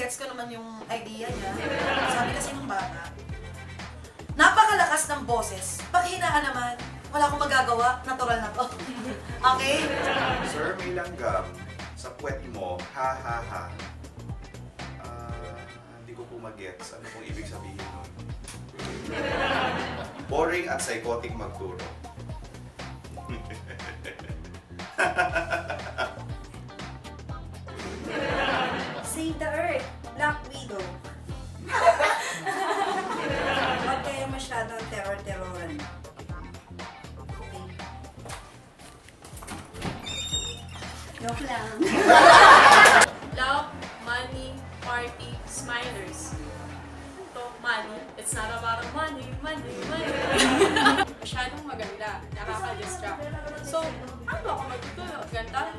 gets ko naman yung idea niya. Sabi kasi ng bata, napakalakas ng boses. Paghinaan naman, wala akong magagawa. Natural na to. Okay? Sir, may langgam sa puwet mo, ha ha ha. Hindi ko po mag-gets. Ano pong ibig sabihin nun? Boring at psychotic magturo. Save the Earth, Black Widow. Huwag kayo masyadong terror-terroran. Okay. Joke lang. Love, money, party, smilers. Ito, money. It's not about money, money, money. Masyadong maganda. Nakaka-distract. So, ano ako magtutulog? Ganda?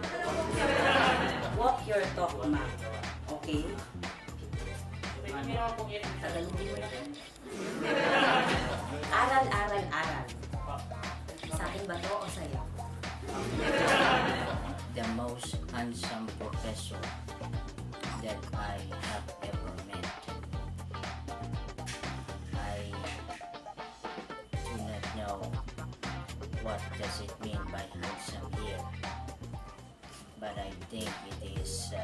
Walk your talk, ma. Okay? Tagalogin mo lang. Aral, aral, aral. Sa akin ba to o sa'yo? The most handsome professor that I have ever met. I do not know what does it mean by handsome here, but I think it is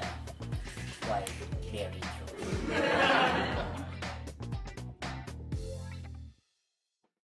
quite very true.